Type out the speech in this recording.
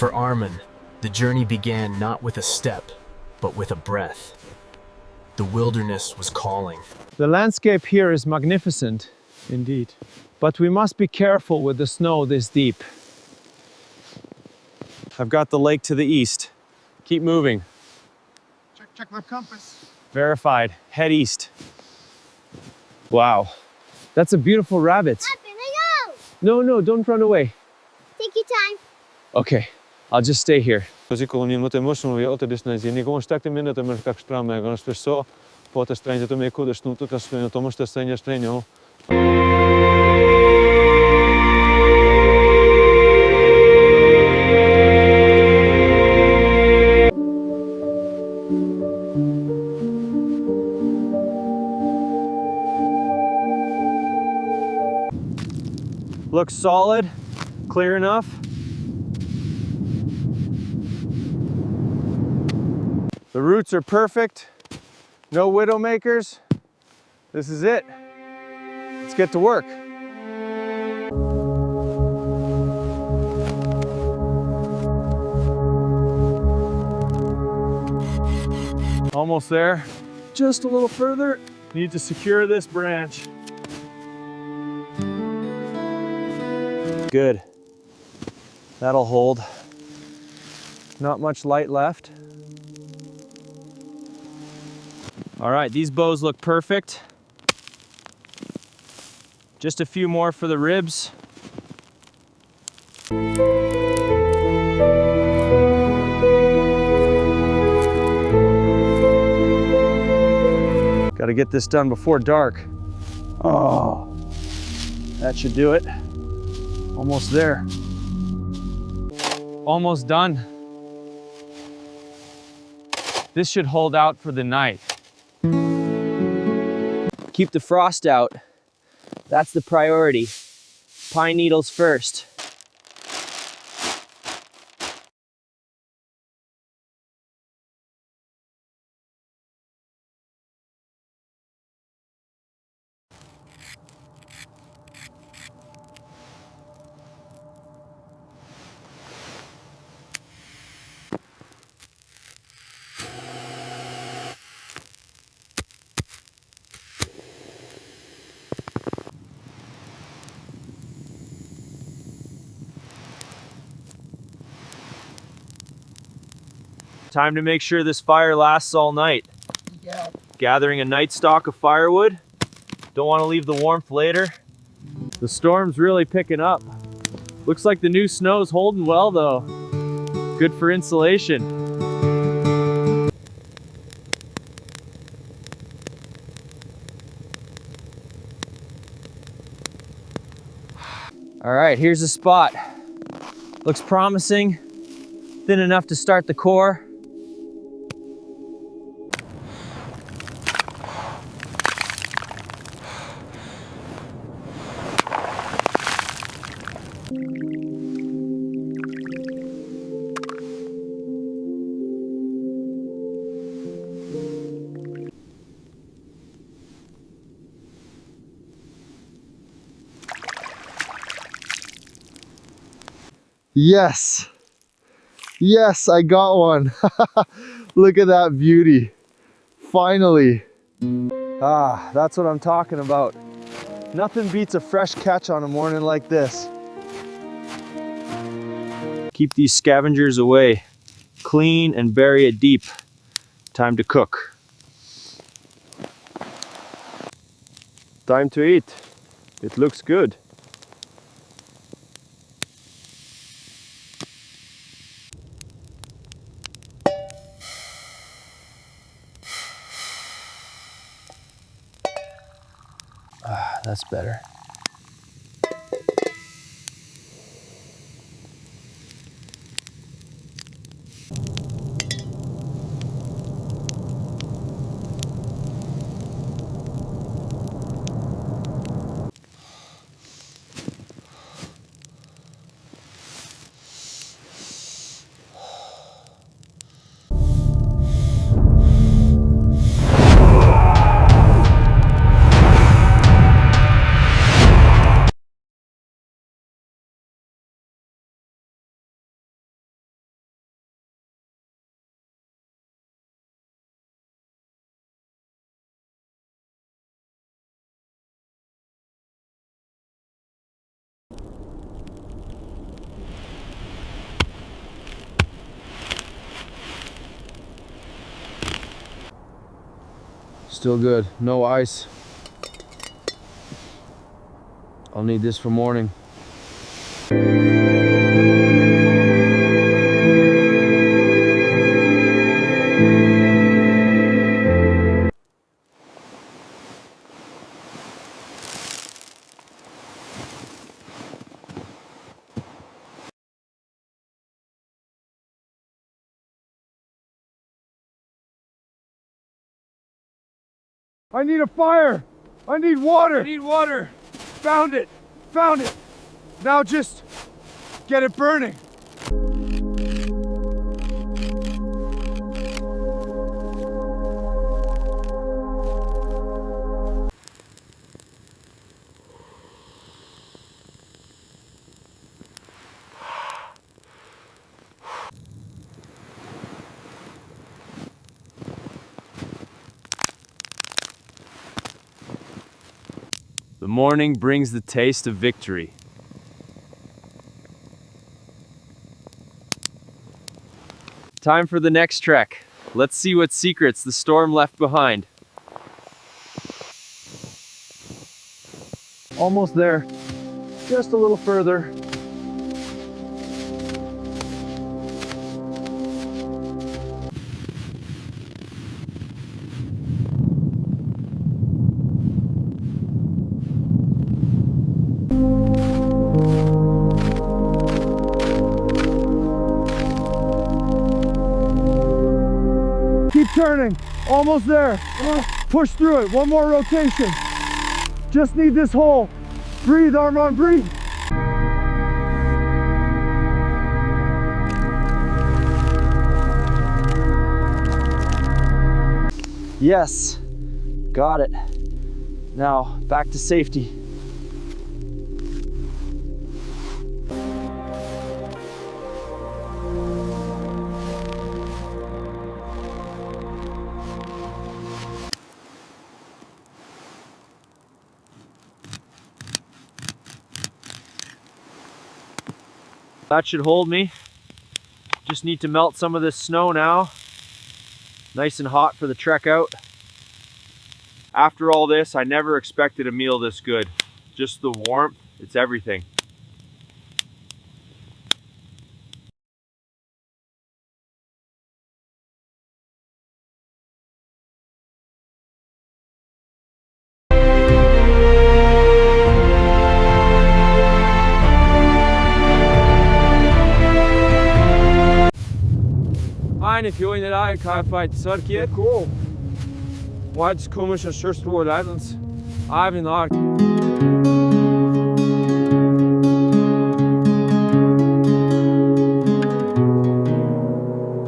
For Armin, the journey began not with a step, but with a breath. The wilderness was calling. The landscape here is magnificent, indeed. But we must be careful with the snow this deep. I've got the lake to the east. Keep moving. Check the compass. Verified. Head east. Wow. That's a beautiful rabbit. Up and I go! No, don't run away. Take your time. Okay, I'll just stay here. Così come non te mostrano via te desnezi, ni kom stakte minuter mer kak strame, gan spes so po te strange to me kudes nu to kasno to moste strange. Looks solid, clear enough. The roots are perfect. No widowmakers. This is it. Let's get to work. Almost there. Just a little further. Need to secure this branch. Good. That'll hold. Not much light left. All right, these bows look perfect. Just a few more for the ribs. Got to get this done before dark. Oh, that should do it. Almost there. Almost done. This should hold out for the night. Keep the frost out. That's the priority. Pine needles first. Time to make sure this fire lasts all night. Yeah. Gathering a night stock of firewood. Don't want to leave the warmth later. The storm's really picking up. Looks like the new snow's holding well though. Good for insulation. All right, here's the spot. Looks promising. Thin enough to start the core. Yes. Yes, I got one. Look at that beauty. Finally. Ah, that's what I'm talking about. Nothing beats a fresh catch on a morning like this. Keep these scavengers away. Clean and bury it deep. Time to cook. Time to eat. It looks good. Ah, that's better. Still good, no ice. I'll need this for morning. I need a fire. I need water. I need water. Found it. Found it. Now just get it burning. The morning brings the taste of victory. Time for the next trek. Let's see what secrets the storm left behind. Almost there. Just a little further. Keep turning. Almost there. Push through it. One more rotation. Just need this hole. Breathe, Armand, breathe. Yes, got it. Now, back to safety. That should hold me. Just need to melt some of this snow now. Nice and hot for the trek out. After all this, I never expected a meal this good. Just the warmth, it's everything. Eine fjorden der kan fight circuit. Cool. What's komisch and sure store islands. I've been